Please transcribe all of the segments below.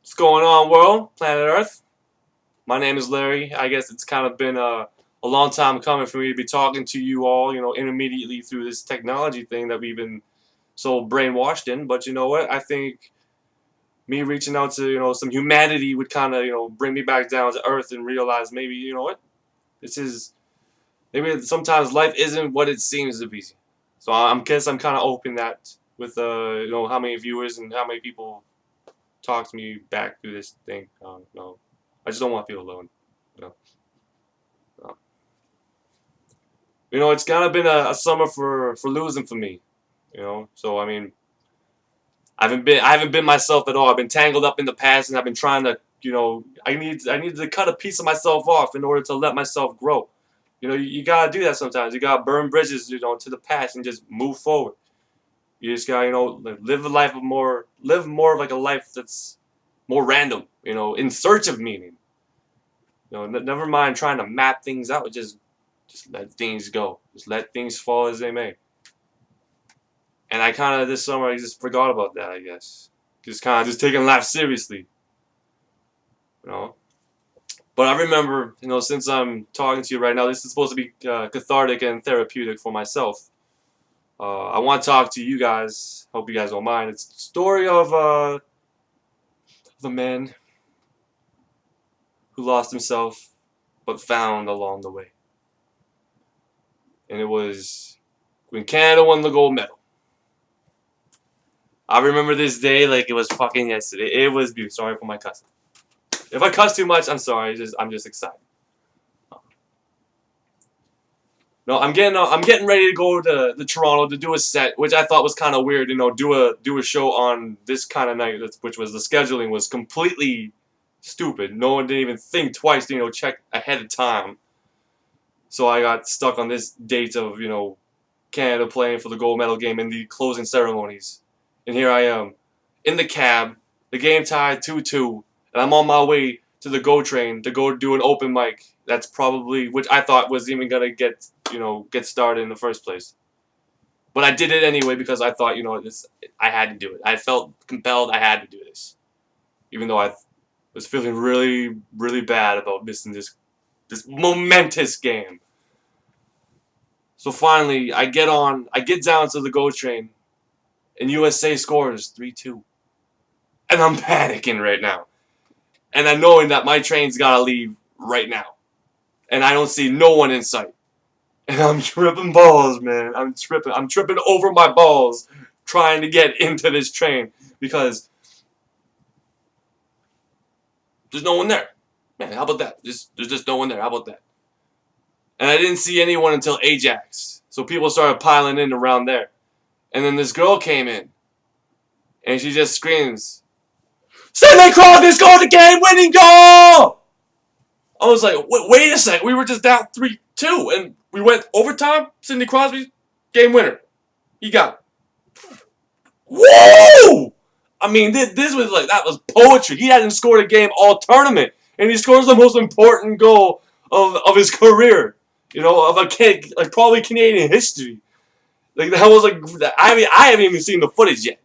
What's going on, world? Planet Earth? My name is Larry. I guess it's kind of been a long time coming for me to be talking to you all, intermediately through this technology thing that we've been so brainwashed in. But you know what? I think me reaching out to, some humanity would kind of, bring me back down to Earth and realize maybe, you know what? This is, maybe sometimes life isn't what it seems to be. So guess I'm kind of open that with, how many viewers and how many people talk to me back through this thing. No, I just don't want to feel alone. You know, no. It's kind of been a summer for losing for me. So I mean, I haven't been myself at all. I've been tangled up in the past, and I've been trying to, I need to cut a piece of myself off in order to let myself grow. You gotta do that sometimes. You gotta burn bridges, to the past and just move forward. You just gotta, live more of like a life that's more random, in search of meaning. Never mind trying to map things out. Just let things go. Just let things fall as they may. And I kind of this summer I just forgot about that. I guess just kind of just taking life seriously. You know. But I remember, since I'm talking to you right now, this is supposed to be cathartic and therapeutic for myself. I want to talk to you guys. Hope you guys don't mind. It's the story of the man who lost himself but found along the way. And it was when Canada won the gold medal. I remember this day like it was fucking yesterday. It was beautiful. Sorry for my cussing. If I cuss too much, I'm sorry. I'm just excited. No, I'm getting ready to go to Toronto to do a set, which I thought was kind of weird. Do a show on this kind of night, which was the scheduling was completely stupid. No one didn't even think twice to check ahead of time. So I got stuck on this date of Canada playing for the gold medal game and the closing ceremonies, and here I am in the cab. The game tied 2-2, and I'm on my way to the GO train to go do an open mic. That's probably which I thought was even gonna get started in the first place. But I did it anyway because I thought I had to do it. I felt compelled. I had to do this, even though I was feeling really really bad about missing this momentous game. So finally, I get down to the GO train, and USA scores 3-2, and I'm panicking right now, and I'm knowing that my train's gotta leave right now. And I don't see no one in sight. And I'm tripping balls, man. I'm tripping over my balls trying to get into this train because there's no one there. Man, how about that? There's just no one there. How about that? And I didn't see anyone until Ajax. So people started piling in around there. And then this girl came in. And she just screams, "Sidney Crosby scored the game-winning goal!" I was like, wait a sec. We were just down 3-2, and we went overtime. Sidney Crosby, game winner. He got it. Woo! I mean, this was that was poetry. He hadn't scored a game all tournament, and he scores the most important goal of his career. Of a kid, like probably Canadian history. Like that was I haven't even seen the footage yet.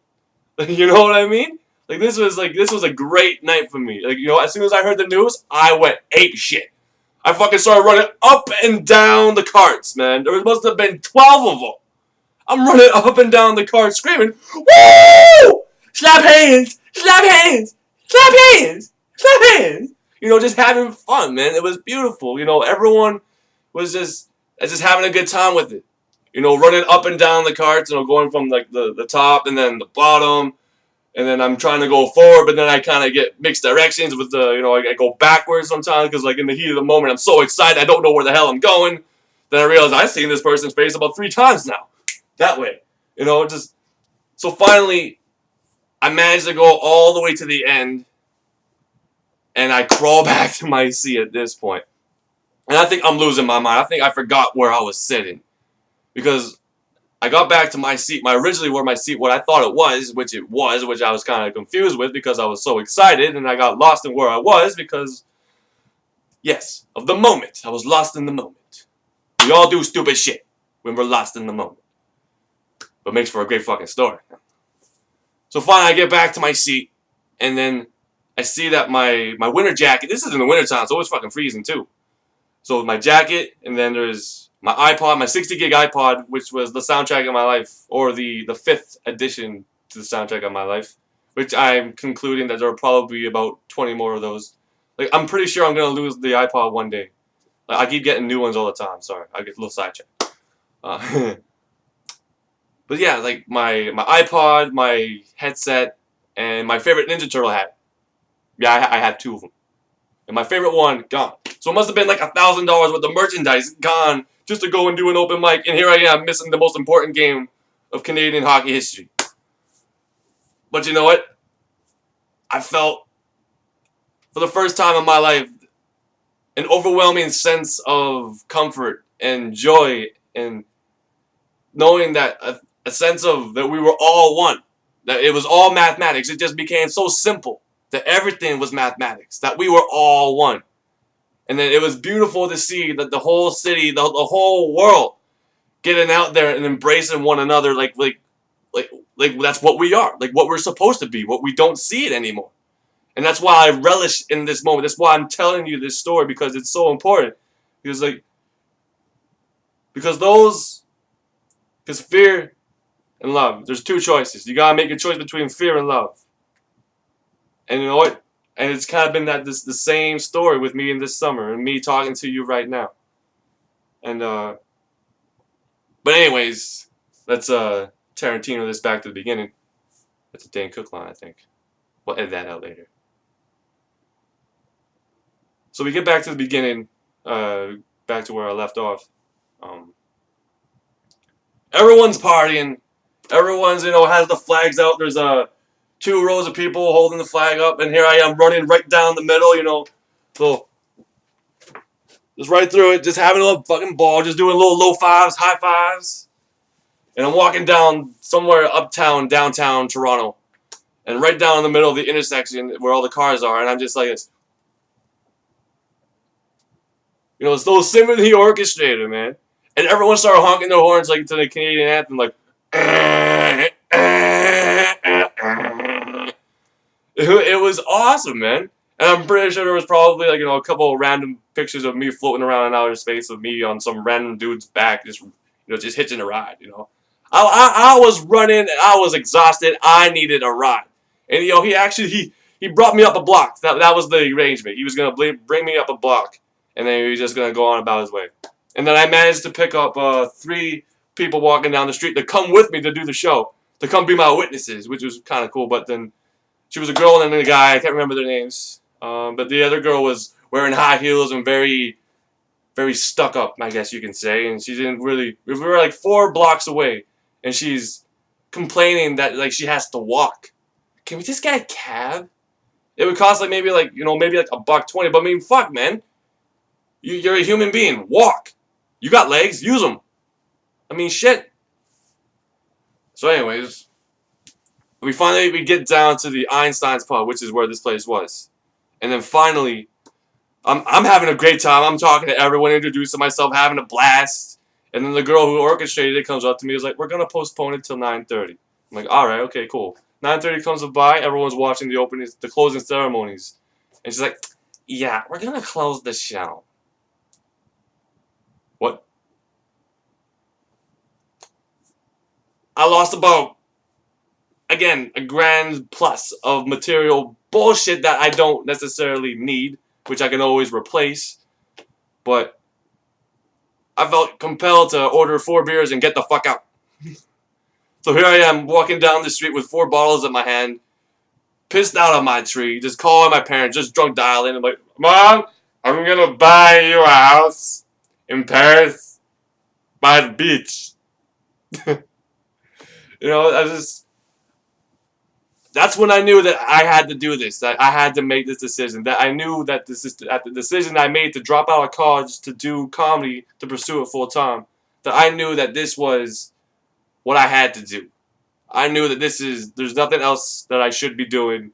You know what I mean? This was a great night for me. As soon as I heard the news, I went ape shit. I fucking started running up and down the carts, man. There must have been 12 of them. I'm running up and down the cart screaming, "Woo! Slap hands! Slap hands! Slap hands! Slap hands!" Just having fun, man. It was beautiful. Everyone was just having a good time with it. Running up and down the carts, going from the top and then the bottom. And then I'm trying to go forward, but then I kind of get mixed directions with I go backwards sometimes because in the heat of the moment, I'm so excited, I don't know where the hell I'm going. Then I realize I've seen this person's face about 3 times now. That way. So finally, I managed to go all the way to the end, and I crawl back to my seat at this point. And I think I'm losing my mind. I think I forgot where I was sitting. Because I got back to my seat, originally where my seat, what I thought it was, which I was kind of confused with because I was so excited, and I got lost in where I was because, yes, of the moment. I was lost in the moment. We all do stupid shit when we're lost in the moment. But makes for a great fucking story. So finally I get back to my seat, and then I see that my winter jacket. This is in the wintertime, so it's fucking freezing too. So my jacket, and then there's my iPod, my 60 gig iPod, which was the soundtrack of my life, or the fifth addition to the soundtrack of my life, which I'm concluding that there will probably be about 20 more of those. Like, I'm pretty sure I'm gonna lose the iPod one day. Like, I keep getting new ones all the time. Sorry, I get a little sidetracked. But yeah, like my iPod, my headset, and my favorite Ninja Turtle hat. Yeah, I have two of them. And my favorite one, gone. So it must have been like $1,000 worth of merchandise gone just to go and do an open mic. And here I am missing the most important game of Canadian hockey history. But you know what? I felt, for the first time in my life, an overwhelming sense of comfort and joy, and knowing that a sense of that we were all one. That it was all mathematics. It just became so simple that everything was mathematics. That we were all one. And then it was beautiful to see that the whole city, the whole world, getting out there and embracing one another like that's what we are, like what we're supposed to be, what we don't see it anymore. And that's why I relish in this moment. That's why I'm telling you this story, because it's so important. Because fear and love. There's two choices. You gotta make a choice between fear and love. And you know what? And it's kind of been the same story with me in this summer and me talking to you right now. And but anyways, let's Tarantino this back to the beginning. That's a Dan Cook line, I think. We'll edit that out later. So we get back to the beginning, back to where I left off. Everyone's partying. Everyone's, has the flags out. There's 2 rows of people holding the flag up, and here I am running right down the middle, so just right through it, just having a little fucking ball, just doing little low fives, high fives. And I'm walking down somewhere uptown, downtown Toronto, and right down in the middle of the intersection where all the cars are, and I'm just like this. It's those symphony orchestrated, man. And everyone started honking their horns like to the Canadian anthem, like. It was awesome, man. And I'm pretty sure there was probably a couple of random pictures of me floating around in outer space with me on some random dude's back, just hitching a ride. I was running, I was exhausted, I needed a ride, and he brought me up a block. That was the arrangement. He was gonna bring me up a block, and then he was just gonna go on about his way. And then I managed to pick up 3 people walking down the street to come with me to do the show, to come be my witnesses, which was kind of cool. But then she was a girl and then a guy. I can't remember their names. But the other girl was wearing high heels and very, very stuck up, I guess you can say. And she didn't really. We were like 4 blocks away, and she's complaining that she has to walk. Can we just get a cab? It would cost maybe $1.20. But I mean, fuck, man. You're a human being. Walk. You got legs. Use them. I mean, shit. So, anyways, we get down to the Einstein's pub, which is where this place was, and then finally, I'm having a great time. I'm talking to everyone, introducing myself, having a blast, and then the girl who orchestrated it comes up to me, is like, "We're gonna postpone it till 9:30." I'm like, "All right, okay, cool." 9:30 comes by. Everyone's watching the closing ceremonies, and she's like, "Yeah, we're gonna close the show." What? I lost about, again, a grand plus of material bullshit that I don't necessarily need, which I can always replace. But I felt compelled to order 4 beers and get the fuck out. So here I am walking down the street with 4 bottles in my hand, pissed out on my tree, just calling my parents, just drunk dialing. I'm like, "Mom, I'm gonna buy you a house in Paris by the beach." That's when I knew that I had to do this, that I had to make this decision, that I knew that the decision I made to drop out of college to do comedy, to pursue it full time, that I knew that this was what I had to do. I knew that there's nothing else that I should be doing.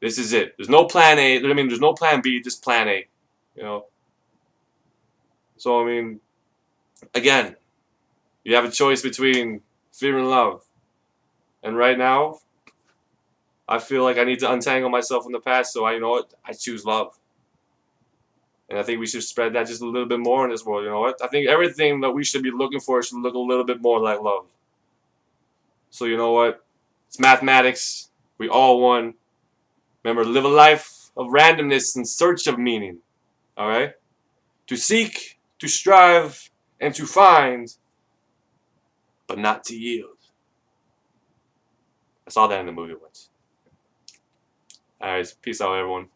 This is it. There's no plan A. There's no plan B, just plan A. So, again, you have a choice between fear and love. And right now, I feel like I need to untangle myself from the past, so you know what? I choose love. And I think we should spread that just a little bit more in this world, you know what? I think everything that we should be looking for should look a little bit more like love. So you know what? It's mathematics. We all won. Remember, live a life of randomness in search of meaning. Alright? To seek, to strive, and to find, but not to yield. I saw that in the movie once. Alright, peace out everyone.